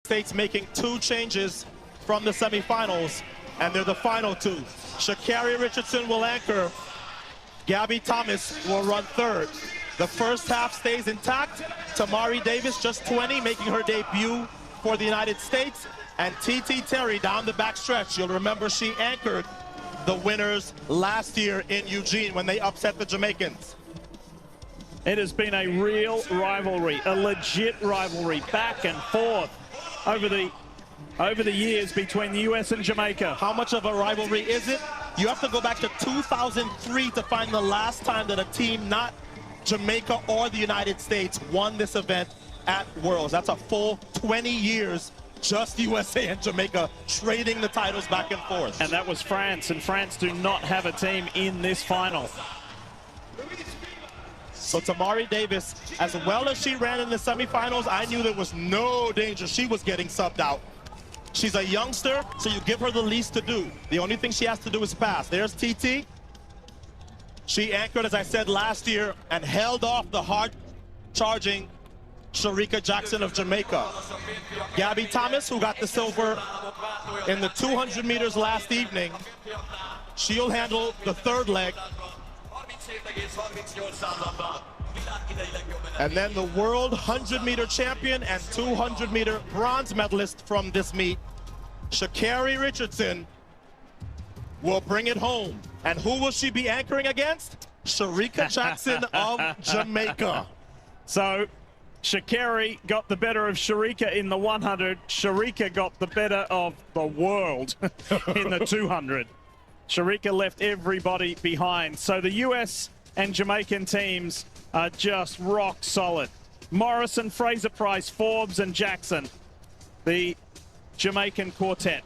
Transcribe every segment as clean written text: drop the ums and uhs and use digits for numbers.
States making two changes from the semifinals, and they're the final two. Sha'Carri Richardson will anchor. Gabby Thomas will run third. The first half stays intact. Tamari Davis, just 20, making her debut for the United States. And TT Terry down the back stretch. You'll remember she anchored the winners last year in Eugene when they upset the Jamaicans. It has been a real rivalry, a legit rivalry, back and forth over the years between the US and Jamaica. How much of a rivalry is it? You have to go back to 2003 to find the last time that a team not Jamaica or the United States won this event at Worlds. That's a full 20 years, just USA and Jamaica trading the titles back and forth. And that was France, and France do not have a team in this final. So Tamari Davis, as well as she ran in the semifinals, I knew there was no danger she was getting subbed out. She's a youngster, so you give her the least to do. The only thing she has to do is pass. There's TT. She anchored, as I said, last year and held off the hard-charging Shericka Jackson of Jamaica. Gabby Thomas, who got the silver in the 200 meters last evening, she'll handle the third leg. And then the world 100-meter champion and 200-meter bronze medalist from this meet, Sha'Carri Richardson, will bring it home. And who will she be anchoring against? Shericka Jackson of Jamaica. So Sha'Carri got the better of Shericka in the 100. Shericka got the better of the world in the 200. Shericka left everybody behind. So the US and Jamaican teams are just rock solid. Morrison, Fraser-Price, Forbes, and Jackson, the Jamaican quartet.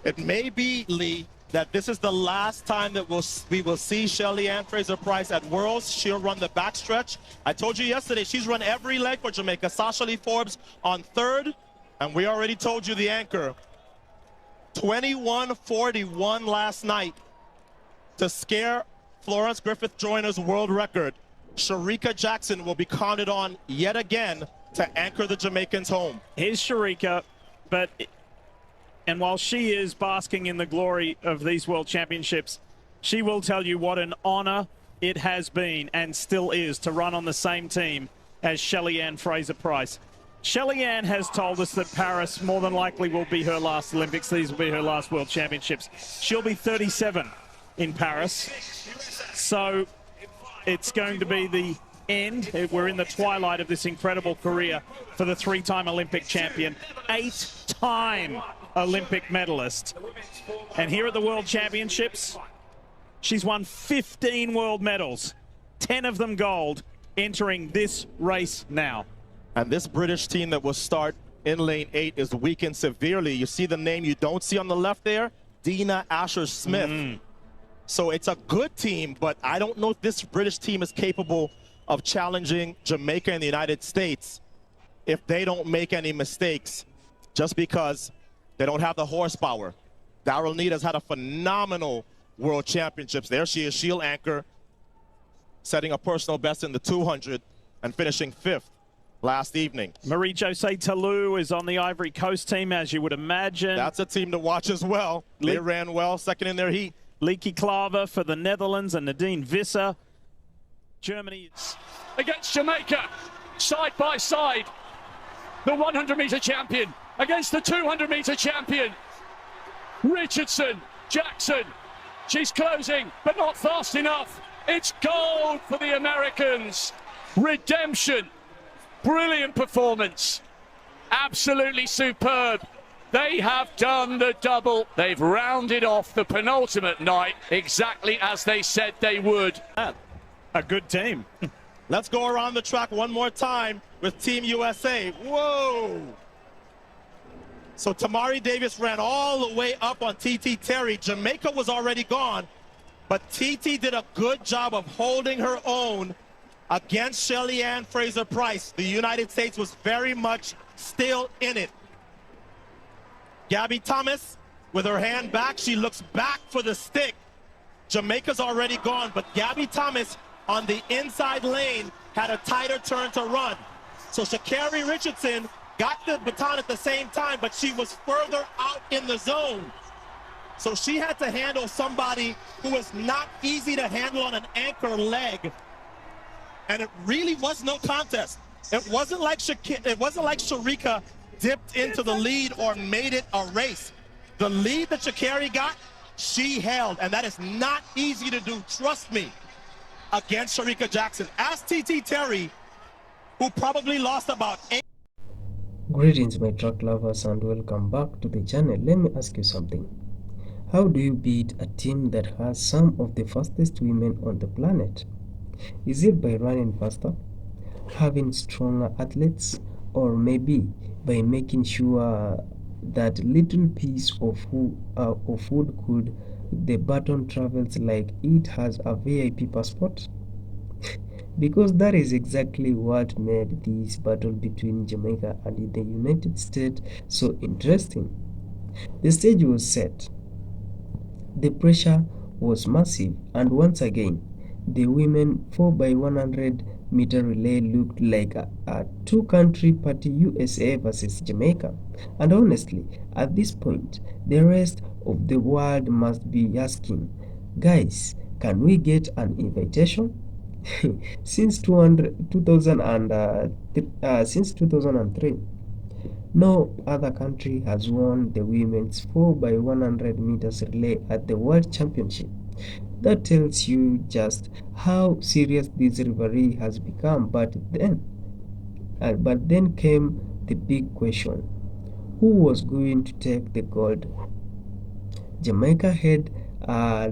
It may be, Lee, that this is the last time that we will see Shelly-Ann Fraser-Price at Worlds. She'll run the backstretch. I told you yesterday, she's run every leg for Jamaica. Sasha Lee Forbes on third, and we already told you the anchor. 21:41 last night to scare Florence Griffith Joyner's world record. Shericka Jackson will be counted on yet again to anchor the Jamaicans home. Here's Shericka, and while she is basking in the glory of these world championships, she will tell you what an honor it has been and still is to run on the same team as Shelly-Ann Fraser-Price. Shelly-Ann has told us that Paris more than likely will be her last Olympics. These will be her last World Championships. She'll be 37 in Paris. So it's going to be the end. We're in the twilight of this incredible career for the three-time Olympic champion, 8-time Olympic medalist. And here at the World Championships, she's won 15 world medals, 10 of them gold, entering this race now. And this British team that will start in lane 8 is weakened severely. You see the name you don't see on the left there? Dina Asher-Smith. So it's a good team, but I don't know if this British team is capable of challenging Jamaica and the United States if they don't make any mistakes, just because they don't have the horsepower. Daryl Neat has had a phenomenal World Championships. There she is, she'll anchor, setting a personal best in the 200 and finishing 5th. Last evening. Marie-José Talou is on the Ivory Coast team, as you would imagine. That's a team to watch as well. They ran well, second in their heat. Leaky Klaver for the Netherlands and Nadine Visser. Germany against Jamaica, side by side. The 100-meter champion against the 200-meter champion. Richardson, Jackson. She's closing, but not fast enough. It's gold for the Americans. Redemption. Brilliant performance. Absolutely superb. They have done the double. They've rounded off the penultimate night exactly as they said they would. A good team. Let's go around the track one more time with Team USA. Whoa! So Tamari Davis ran all the way up on TT Terry. Jamaica was already gone, but TT did a good job of holding her own against Shelly-Ann Fraser-Price. The United States was very much still in it. Gabby Thomas, with her hand back, she looks back for the stick. Jamaica's already gone, but Gabby Thomas on the inside lane had a tighter turn to run. So Sha'Carri Richardson got the baton at the same time, but she was further out in the zone. So she had to handle somebody who was not easy to handle on an anchor leg. And it really was no contest. It wasn't like Sharika dipped into the lead or made it a race. The lead that Sha'Carri got, she held, and that is not easy to do, trust me, against Sharika Jackson. Ask TT Terry, who probably lost about 8. Greetings my track lovers and welcome back to the channel. Let me ask you something. How do you beat a team that has some of the fastest women on the planet? Is it by running faster, having stronger athletes, or maybe by making sure that little piece of food could the baton travels like it has a VIP passport? Because that is exactly what made this battle between Jamaica and the United States so interesting. The stage was set, the pressure was massive, and once again, the women 4x100-meter relay looked like a two-country party, USA versus Jamaica. And honestly, at this point, the rest of the world must be asking, guys, can we get an invitation? Since 2003, no other country has won the women's 4x100 meters relay at the World Championship. That tells you just how serious this rivalry has become. But then came the big question: who was going to take the gold? Jamaica had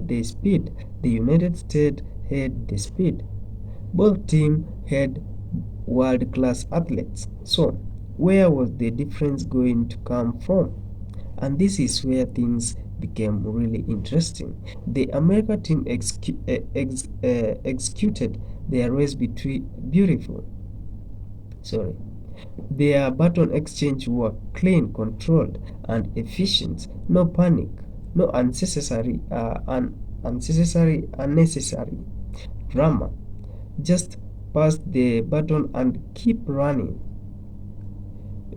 the speed. The United States had the speed. Both teams had world-class athletes. So, where was the difference going to come from? And this is where things became really interesting. The America team executed their race beautiful. Their baton exchange were clean, controlled, and efficient. No panic, no unnecessary drama. Just pass the baton and keep running.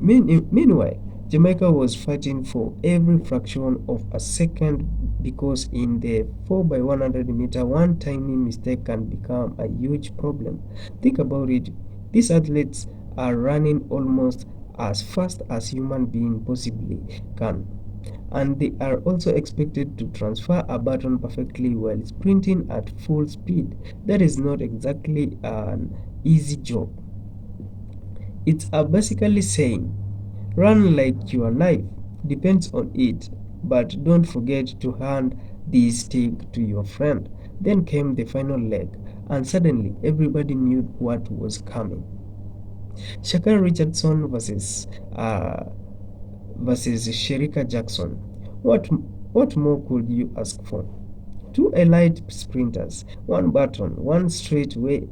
Meanwhile, Jamaica was fighting for every fraction of a second, because in the 4x100 meter, one tiny mistake can become a huge problem. Think about it. These athletes are running almost as fast as human beings possibly can, and they are also expected to transfer a baton perfectly while sprinting at full speed. That is not exactly an easy job. It's basically saying, run like your life depends on it, but don't forget to hand the stick to your friend. Then came the final leg, and suddenly everybody knew what was coming. Sha'Carri Richardson versus Sherika Jackson. What more could you ask for? Two elite sprinters, one baton, one straight away,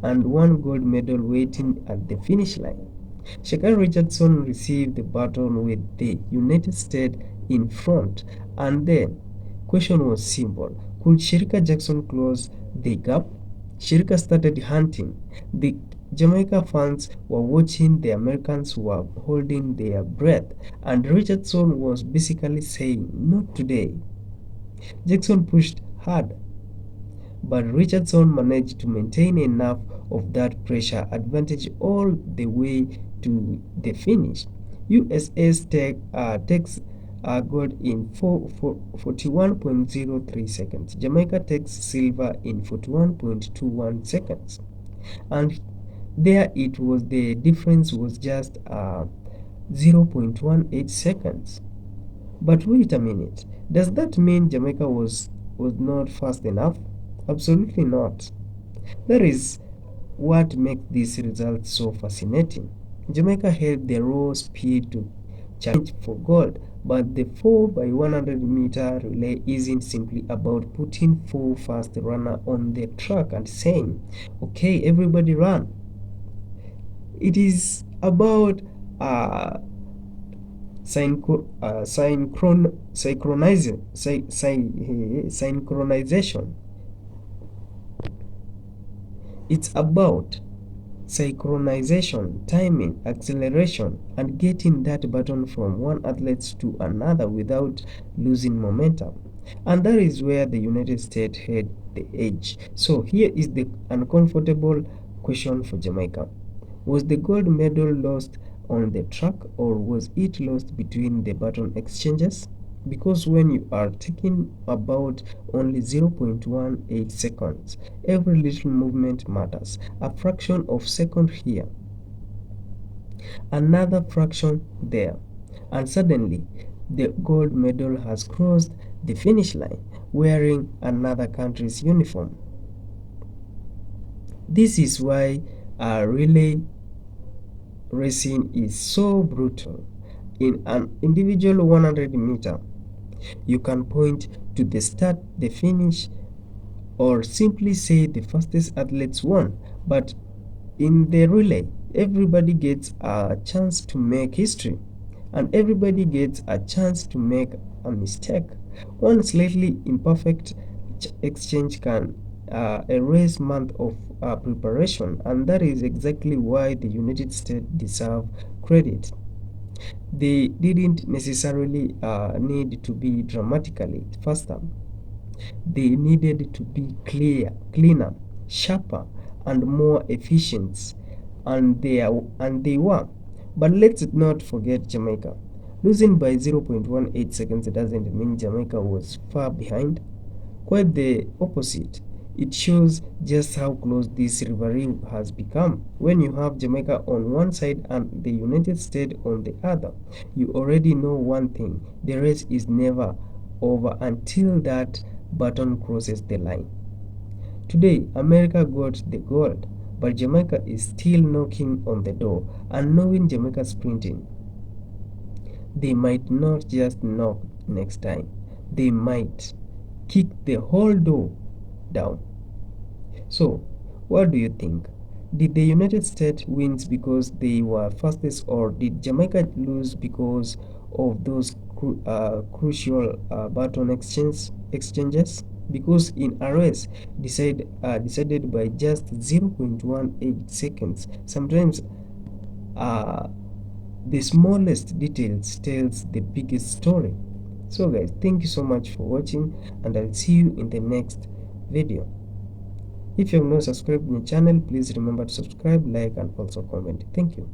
and one gold medal waiting at the finish line. Sha'Carri Richardson received the baton with the United States in front, and then question was simple: could Sherika Jackson close the gap? Sherika started hunting. The Jamaica fans were watching, the Americans were holding their breath, and Richardson was basically saying, "Not today." Jackson pushed hard, but Richardson managed to maintain enough of that pressure advantage all the way to the finish. USS takes gold in 41.03 seconds. Jamaica takes silver in 41.21 seconds. And there it was, the difference was just 0.18 seconds. But wait a minute, does that mean Jamaica was not fast enough? Absolutely not. That is what makes this result so fascinating. Jamaica had the raw speed to challenge for gold, but the 4x100 meter relay isn't simply about putting four fast runners on the track and saying, okay, everybody run. It is about synchronization. It's about synchronization, timing, acceleration, and getting that button from one athlete to another without losing momentum. And that is where the United States had the edge. So here is the uncomfortable question for Jamaica. Was the gold medal lost on the track, or was it lost between the baton exchanges? Because when you are talking about only 0.18 seconds, every little movement matters. A fraction of second here, another fraction there, and suddenly the gold medal has crossed the finish line wearing another country's uniform. This is why a relay racing is so brutal. In an individual 100-meter, you can point to the start, the finish, or simply say the fastest athletes won. But in the relay, everybody gets a chance to make history, and everybody gets a chance to make a mistake. One slightly imperfect exchange can erase months of preparation, and that is exactly why the United States deserve credit. They didn't necessarily need to be dramatically faster. They needed to be cleaner, sharper, and more efficient, and they were. But let's not forget Jamaica. Losing by 0.18 seconds doesn't mean Jamaica was far behind. Quite the opposite. It shows just how close this rivalry has become. When you have Jamaica on one side and the United States on the other, you already know one thing: the race is never over until that button crosses the line. Today, America got the gold, but Jamaica is still knocking on the door, and knowing Jamaica sprinting, they might not just knock next time, they might kick the whole door down. So, what do you think? Did the United States win because they were fastest, or did Jamaica lose because of those crucial baton exchanges? Because in a race decided by just 0.18 seconds, sometimes uh, the smallest details tells the biggest story. So guys, thank you so much for watching, and I'll see you in the next video. If you have not subscribed to the channel, please remember to subscribe, like, and also comment. Thank you.